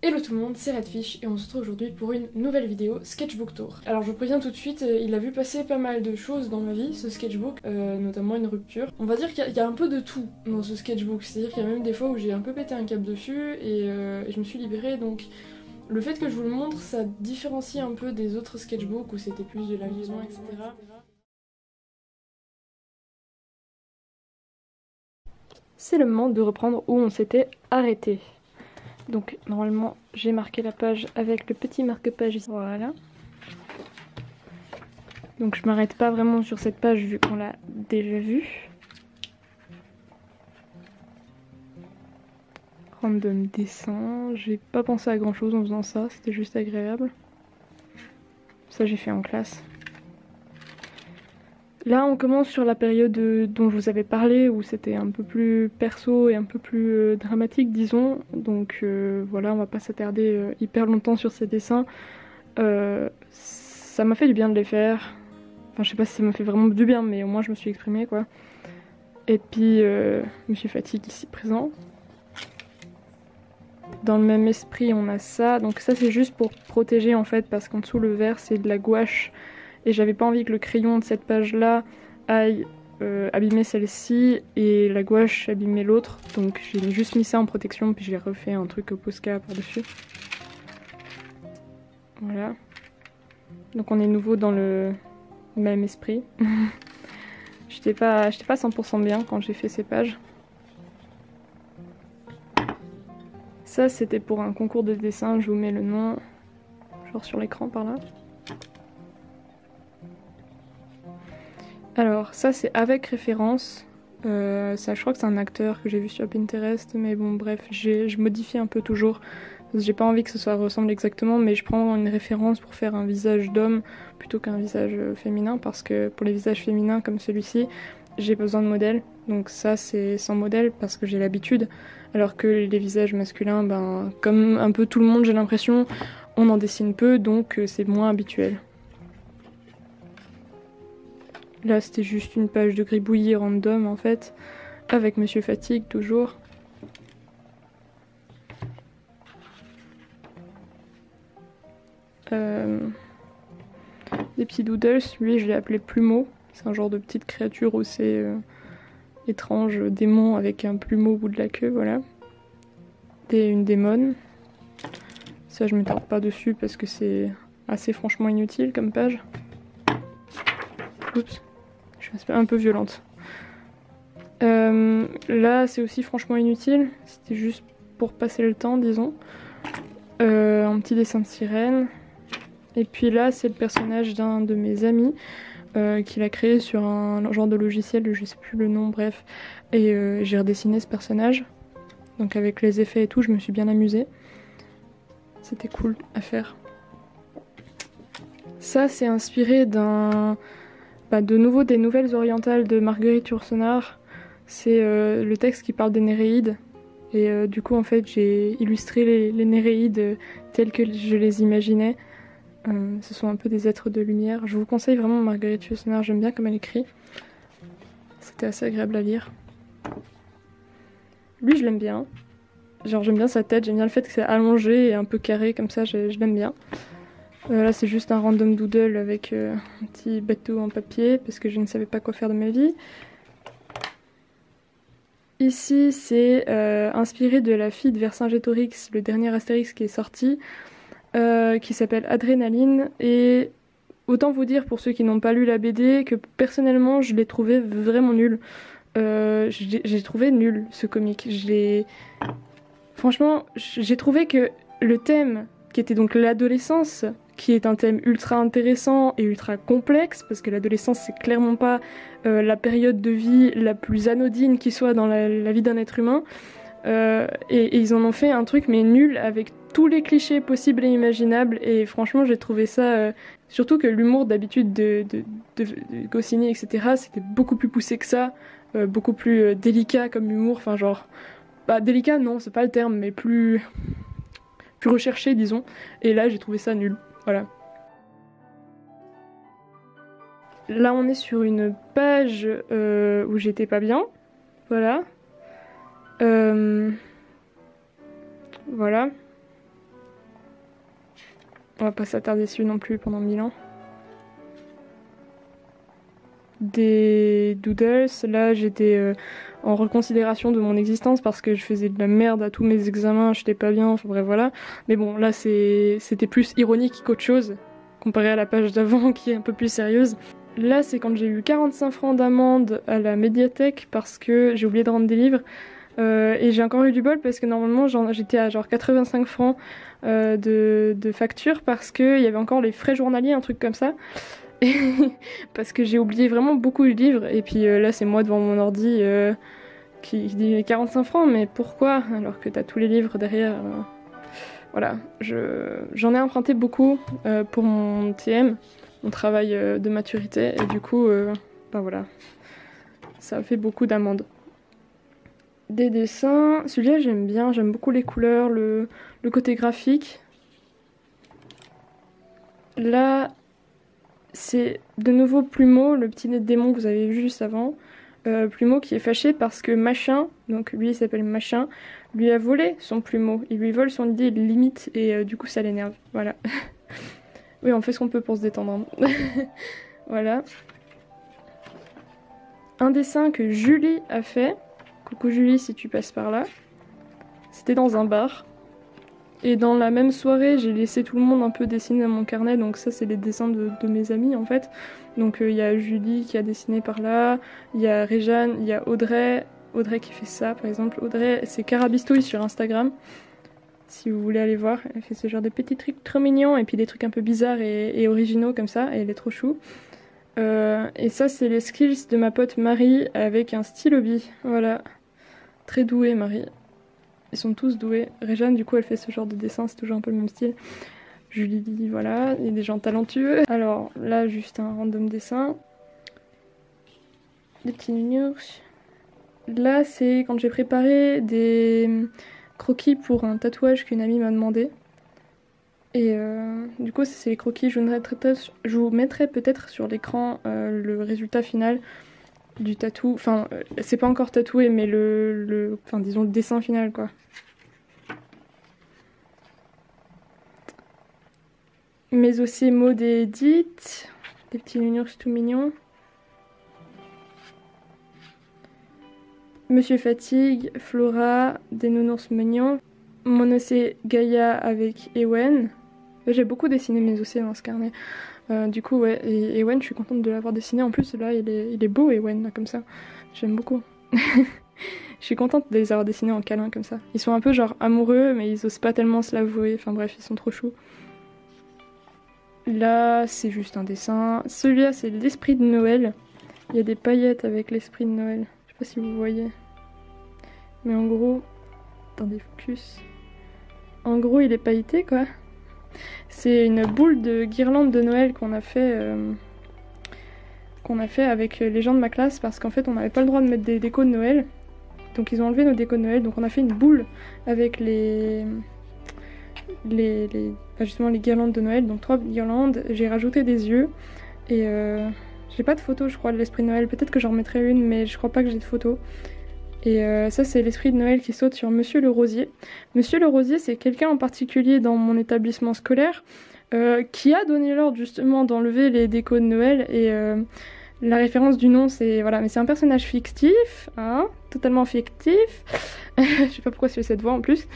Hello tout le monde, c'est Redfish et on se retrouve aujourd'hui pour une nouvelle vidéo Sketchbook Tour. Alors je vous préviens tout de suite, il a vu passer pas mal de choses dans ma vie, ce sketchbook, notamment une rupture. On va dire qu'il y a un peu de tout dans ce sketchbook, c'est-à-dire qu'il y a même des fois où j'ai un peu pété un câble dessus et je me suis libérée, donc le fait que je vous le montre, ça différencie un peu des autres sketchbooks où c'était plus de l'amusement, etc. C'est le moment de reprendre où on s'était arrêté. Donc normalement j'ai marqué la page avec le petit marque-page ici. Voilà. Donc je m'arrête pas vraiment sur cette page vu qu'on l'a déjà vue. Random dessin. J'ai pas pensé à grand chose en faisant ça, c'était juste agréable. Ça j'ai fait en classe. Là on commence sur la période dont je vous avais parlé où c'était un peu plus perso et un peu plus dramatique disons. Donc voilà, on va pas s'attarder hyper longtemps sur ces dessins. Ça m'a fait du bien de les faire. Enfin je sais pas si ça m'a fait vraiment du bien mais au moins je me suis exprimée quoi. Et puis Monsieur Fatigue ici présent. Dans le même esprit on a ça. Donc ça c'est juste pour protéger en fait parce qu'en dessous le vert c'est de la gouache. Et j'avais pas envie que le crayon de cette page là aille abîmer celle-ci et la gouache abîmer l'autre. Donc j'ai juste mis ça en protection puis j'ai refait un truc au Posca par-dessus. Voilà. Donc on est nouveau dans le même esprit. J'étais pas 100% bien quand j'ai fait ces pages. Ça c'était pour un concours de dessin, je vous mets le nom genre sur l'écran par là. Alors ça c'est avec référence, ça je crois que c'est un acteur que j'ai vu sur Pinterest, mais bon bref, je modifie un peu toujours, parce que j'ai pas envie que ça ressemble exactement, mais je prends une référence pour faire un visage d'homme plutôt qu'un visage féminin, parce que pour les visages féminins comme celui-ci, j'ai besoin de modèles, donc ça c'est sans modèle parce que j'ai l'habitude, alors que les visages masculins, ben comme un peu tout le monde j'ai l'impression, on en dessine peu, donc c'est moins habituel. Là c'était juste une page de gribouillis random en fait, avec Monsieur Fatigue toujours. Des petits doodles, lui je l'ai appelé Plumeau, c'est un genre de petite créature assez étrange, démon avec un plumeau au bout de la queue, voilà. Une démone, ça je m'attarde pas dessus parce que c'est assez franchement inutile comme page. Oups. Je suis un peu violente. Là c'est aussi franchement inutile, c'était juste pour passer le temps disons. Un petit dessin de sirène. Et puis là c'est le personnage d'un de mes amis qu'il a créé sur un genre de logiciel, je sais plus le nom, bref. Et j'ai redessiné ce personnage. Donc avec les effets et tout je me suis bien amusée. C'était cool à faire. Ça c'est inspiré de nouveau des nouvelles orientales de Marguerite Yourcenar. C'est le texte qui parle des Néréides. Et du coup en fait j'ai illustré les Néréides telles que je les imaginais. Ce sont un peu des êtres de lumière. Je vous conseille vraiment Marguerite Yourcenar, j'aime bien comme elle écrit. C'était assez agréable à lire. Lui je l'aime bien. Genre j'aime bien sa tête, j'aime bien le fait que c'est allongé et un peu carré comme ça, je l'aime bien. Là c'est juste un random doodle avec un petit bateau en papier parce que je ne savais pas quoi faire de ma vie. Ici c'est inspiré de La fille de Vercingétorix, le dernier Astérix qui est sorti, qui s'appelle Adrénaline. Et autant vous dire pour ceux qui n'ont pas lu la BD que personnellement je l'ai trouvé vraiment nul. J'ai trouvé nul ce comic. Franchement j'ai trouvé que le thème qui était donc l'adolescence, qui est un thème ultra intéressant et ultra complexe, parce que l'adolescence c'est clairement pas la période de vie la plus anodine qui soit dans la vie d'un être humain, et ils en ont fait un truc mais nul avec tous les clichés possibles et imaginables, et franchement j'ai trouvé ça, surtout que l'humour d'habitude de Goscinny etc c'était beaucoup plus poussé que ça, beaucoup plus délicat comme humour, enfin genre, bah délicat non c'est pas le terme, mais plus recherché disons, et là j'ai trouvé ça nul, voilà. Là on est sur une page où j'étais pas bien, voilà. Voilà. On va pas s'attarder dessus non plus pendant 1000 ans. Des doodles, là j'étais en reconsidération de mon existence parce que je faisais de la merde à tous mes examens, j'étais pas bien, enfin bref voilà. Mais bon, là c'était plus ironique qu'autre chose, comparé à la page d'avant qui est un peu plus sérieuse. Là c'est quand j'ai eu 45 francs d'amende à la médiathèque parce que j'ai oublié de rendre des livres. Et j'ai encore eu du bol parce que normalement j'étais à genre 85 francs de facture parce qu'il y avait encore les frais journaliers, un truc comme ça. Parce que j'ai oublié vraiment beaucoup de livres et puis là c'est moi devant mon ordi qui dit 45 francs, mais pourquoi alors que t'as tous les livres derrière Voilà, j'en ai emprunté beaucoup pour mon TM, mon travail de maturité, et du coup ben voilà, ça fait beaucoup d'amendes. Des dessins, celui-là j'aime bien, j'aime beaucoup les couleurs, le côté graphique. Là c'est de nouveau Plumeau, le petit nez de démon que vous avez vu juste avant. Plumeau qui est fâché parce que Machin, donc lui il s'appelle Machin, lui a volé son Plumeau. Il lui vole son idée, il limite et du coup ça l'énerve. Voilà. Oui, on fait ce qu'on peut pour se détendre. Voilà. Un dessin que Julie a fait. Coucou Julie si tu passes par là. C'était dans un bar. Et dans la même soirée, j'ai laissé tout le monde un peu dessiner dans mon carnet, donc ça c'est les dessins de mes amis en fait. Donc il y a Julie qui a dessiné par là, il y a Réjeanne, il y a Audrey qui fait ça par exemple. Audrey c'est Carabistouille sur Instagram, si vous voulez aller voir. Elle fait ce genre de petits trucs trop mignons et puis des trucs un peu bizarres et originaux comme ça, et elle est trop chou. Et ça c'est les skills de ma pote Marie avec un stylo bi, voilà. Très douée Marie. Ils sont tous doués. Réjeanne, du coup, elle fait ce genre de dessin, c'est toujours un peu le même style. Julie, voilà, il y a des gens talentueux. Alors là, juste un random dessin. Des petits nounours. Là, c'est quand j'ai préparé des croquis pour un tatouage qu'une amie m'a demandé. Et du coup, c'est les croquis. Je vous mettrai peut-être sur l'écran le résultat final du tatou. Enfin, c'est pas encore tatoué, mais enfin, disons le dessin final, quoi. Mais aussi Maud et Edith, des petits nounours tout mignons. Monsieur Fatigue, Flora, des nounours mignons. Mon océ Gaïa avec Ewen. J'ai beaucoup dessiné mes océs dans ce carnet. Du coup, ouais, et Ewen, je suis contente de l'avoir dessiné. En plus, là, il est beau, Ewen, là, comme ça. J'aime beaucoup. Je suis contente de les avoir dessinés en câlin, comme ça. Ils sont un peu genre amoureux, mais ils osent pas tellement se l'avouer. Enfin bref, ils sont trop choux. Là, c'est juste un dessin. Celui-là, c'est l'esprit de Noël. Il y a des paillettes avec l'esprit de Noël. Je sais pas si vous voyez. Mais en gros... Attendez, focus. En gros, il est pailleté, quoi. C'est une boule de guirlande de Noël qu'on a fait avec les gens de ma classe parce qu'en fait on n'avait pas le droit de mettre des décos de Noël, donc ils ont enlevé nos décos de Noël, donc on a fait une boule avec justement les guirlandes de Noël, donc 3 guirlandes. J'ai rajouté des yeux et j'ai pas de photo je crois de l'esprit de Noël, peut-être que j'en remettrai une mais je crois pas que j'ai de photo. Et ça c'est l'esprit de Noël qui saute sur Monsieur le Rosier. Monsieur le Rosier c'est quelqu'un en particulier dans mon établissement scolaire qui a donné l'ordre justement d'enlever les décos de Noël et la référence du nom c'est... Voilà, mais c'est un personnage fictif, hein, totalement fictif. Je sais pas pourquoi c'est cette voix en plus.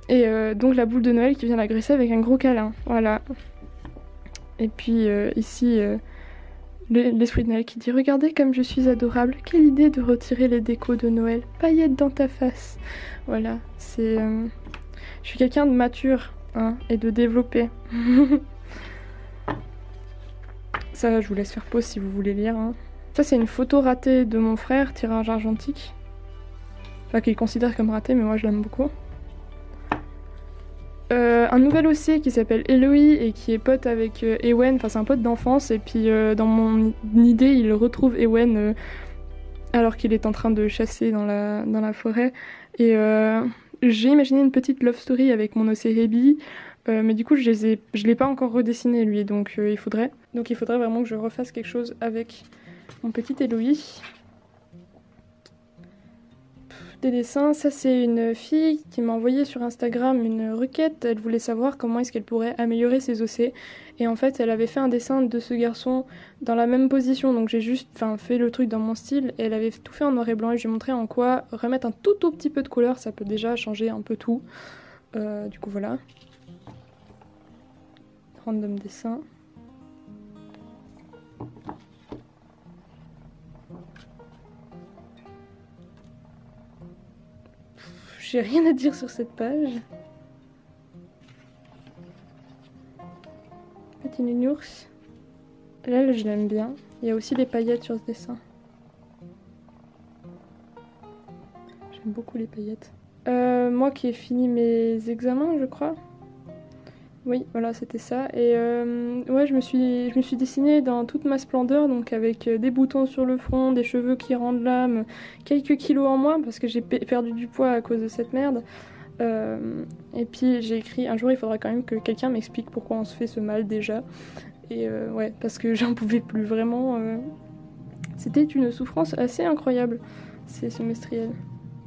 Et donc la boule de Noël qui vient l'agresser avec un gros câlin, voilà. Et puis ici... l'esprit de Noël qui dit « Regardez comme je suis adorable, quelle idée de retirer les décos de Noël, paillettes dans ta face !» Voilà, c'est... Je suis quelqu'un de mature, hein, et de développé. Ça, je vous laisse faire pause si vous voulez lire. Hein. Ça, c'est une photo ratée de mon frère, tirage argentique. Enfin, qu'il considère comme raté, mais moi je l'aime beaucoup. Un nouvel OC qui s'appelle Eloï et qui est pote avec Ewen, enfin c'est un pote d'enfance, et puis dans mon idée il retrouve Ewen alors qu'il est en train de chasser dans la forêt, et j'ai imaginé une petite love story avec mon OC Hebi, mais du coup je l'ai pas encore redessiné lui, donc il faudrait vraiment que je refasse quelque chose avec mon petit Eloï. des dessins. Ça, c'est une fille qui m'a envoyé sur Instagram une requête. Elle voulait savoir comment est-ce qu'elle pourrait améliorer ses OC. Et en fait, elle avait fait un dessin de ce garçon dans la même position. Donc j'ai juste fait le truc dans mon style. Et elle avait tout fait en noir et blanc. Et je lui ai montré en quoi remettre un tout petit peu de couleur, ça peut déjà changer un peu tout. Du coup, voilà. Random dessin. J'ai rien à dire sur cette page. Petit nounours. Là, je l'aime bien. Il y a aussi des paillettes sur ce dessin. J'aime beaucoup les paillettes. Moi qui ai fini mes examens, je crois. Oui, voilà, c'était ça. Et ouais, je me suis dessinée dans toute ma splendeur, donc avec des boutons sur le front, des cheveux qui rendent l'âme, quelques kilos en moins parce que j'ai perdu du poids à cause de cette merde. Et puis j'ai écrit un jour, il faudra quand même que quelqu'un m'explique pourquoi on se fait ce mal déjà. Et ouais, parce que j'en pouvais plus vraiment. C'était une souffrance assez incroyable, ces semestriels.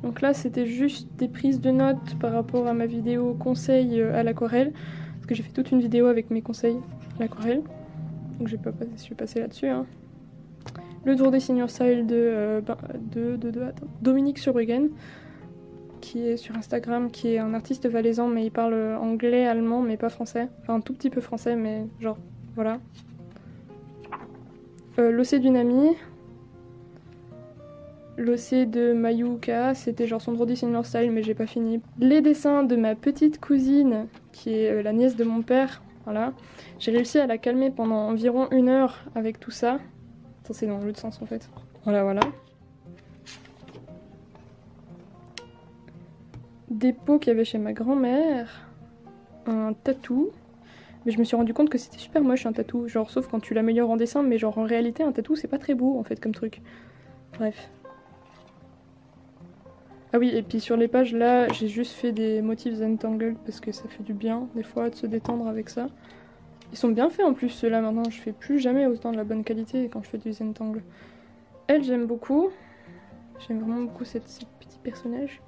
Donc là, c'était juste des prises de notes par rapport à ma vidéo conseil à l'aquarelle. Parce que j'ai fait toute une vidéo avec mes conseils à l'aquarelle. Donc je suis passée là-dessus. Hein. Le tour des senior style de Dominique Surbruggen, qui est sur Instagram, qui est un artiste valaisan, mais il parle anglais, allemand, mais pas français. Enfin, un tout petit peu français, mais genre, voilà. L'OC d'une amie. L'OC de Mayuka, c'était genre son Drody Senior Style, mais j'ai pas fini. Les dessins de ma petite cousine, qui est la nièce de mon père, voilà. J'ai réussi à la calmer pendant environ 1 heure avec tout ça. Ça, c'est dans l'autre sens en fait. Voilà, voilà. Des pots qu'il y avait chez ma grand-mère. Un tatou. Mais je me suis rendu compte que c'était super moche un tatou. Genre, sauf quand tu l'améliores en dessin, mais genre en réalité, un tatou, c'est pas très beau en fait comme truc. Bref. Ah oui, et puis sur les pages là, j'ai juste fait des motifs Zentangle parce que ça fait du bien des fois de se détendre avec ça. Ils sont bien faits en plus ceux-là maintenant, je fais plus jamais autant de la bonne qualité quand je fais du Zentangle. Elle, j'aime beaucoup. J'aime vraiment beaucoup ces petits personnages.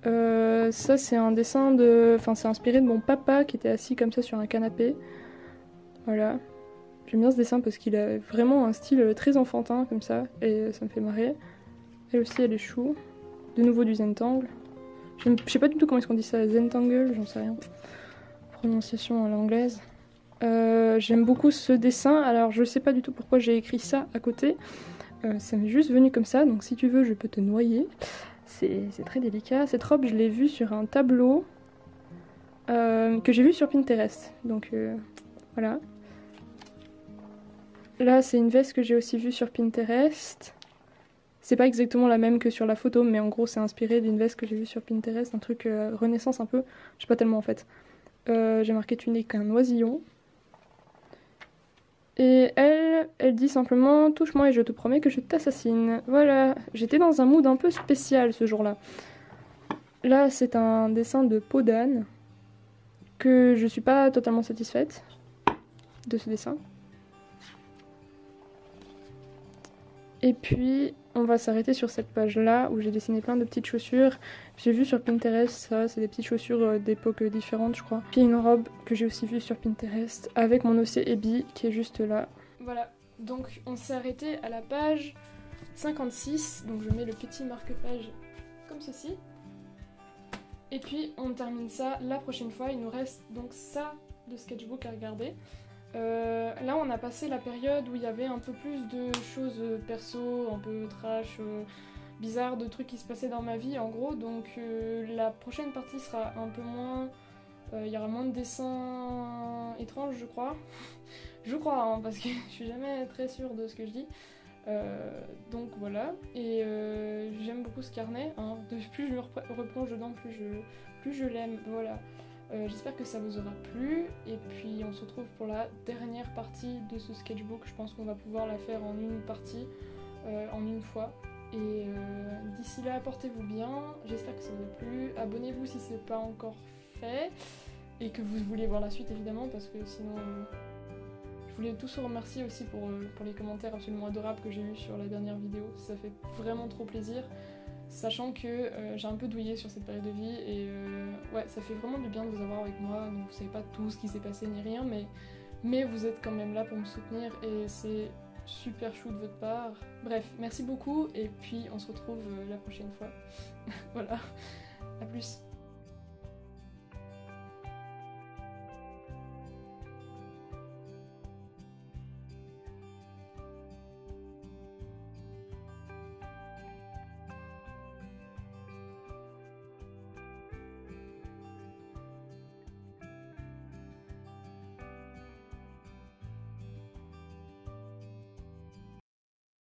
Ça c'est un dessin de... Enfin c'est inspiré de mon papa qui était assis comme ça sur un canapé. Voilà. J'aime bien ce dessin parce qu'il a vraiment un style très enfantin comme ça et ça me fait marrer. Elle aussi elle est chou. De nouveau du Zentangle. Je sais pas du tout comment est-ce qu'on dit ça, Zentangle, j'en sais rien. Prononciation à l'anglaise. J'aime beaucoup ce dessin, alors je sais pas du tout pourquoi j'ai écrit ça à côté. Ça m'est juste venu comme ça, donc si tu veux je peux te noyer. C'est très délicat. Cette robe je l'ai vue sur un tableau que j'ai vu sur Pinterest. Donc voilà. Là c'est une veste que j'ai aussi vue sur Pinterest. C'est pas exactement la même que sur la photo, mais en gros c'est inspiré d'une veste que j'ai vue sur Pinterest, un truc renaissance un peu, je sais pas tellement en fait. J'ai marqué tu n'es qu'un oisillon. Et elle dit simplement touche-moi et je te promets que je t'assassine. Voilà, j'étais dans un mood un peu spécial ce jour-là. Là c'est un dessin de peau d'âne, que je suis pas totalement satisfaite de ce dessin. Et puis, on va s'arrêter sur cette page-là où j'ai dessiné plein de petites chaussures. J'ai vu sur Pinterest, ça, c'est des petites chaussures d'époques différentes, je crois. Puis une robe que j'ai aussi vue sur Pinterest avec mon OC Ebi qui est juste là. Voilà, donc on s'est arrêté à la page 56. Donc je mets le petit marque-page comme ceci. Et puis on termine ça la prochaine fois. Il nous reste donc ça de sketchbook à regarder. Là on a passé la période où il y avait un peu plus de choses perso, un peu trash, bizarres, de trucs qui se passaient dans ma vie en gros, donc la prochaine partie sera un peu moins... il y aura moins de dessins étranges je crois. Je crois hein, parce que je suis jamais très sûre de ce que je dis. Donc voilà, et j'aime beaucoup ce carnet, hein. Plus je me replonge dedans, plus je l'aime, voilà. J'espère que ça vous aura plu et puis on se retrouve pour la dernière partie de ce sketchbook. Je pense qu'on va pouvoir la faire en une partie, en une fois. Et d'ici là, portez-vous bien. J'espère que ça vous a plu. Abonnez-vous si ce n'est pas encore fait et que vous voulez voir la suite évidemment parce que sinon... Je voulais tous vous remercier aussi pour les commentaires absolument adorables que j'ai eus sur la dernière vidéo. Ça fait vraiment trop plaisir. sachant que j'ai un peu douillé sur cette période de vie et ouais, ça fait vraiment du bien de vous avoir avec moi. Donc vous savez pas tout ce qui s'est passé ni rien, mais vous êtes quand même là pour me soutenir et c'est super chou de votre part. Bref, merci beaucoup et puis on se retrouve la prochaine fois. Voilà, à plus.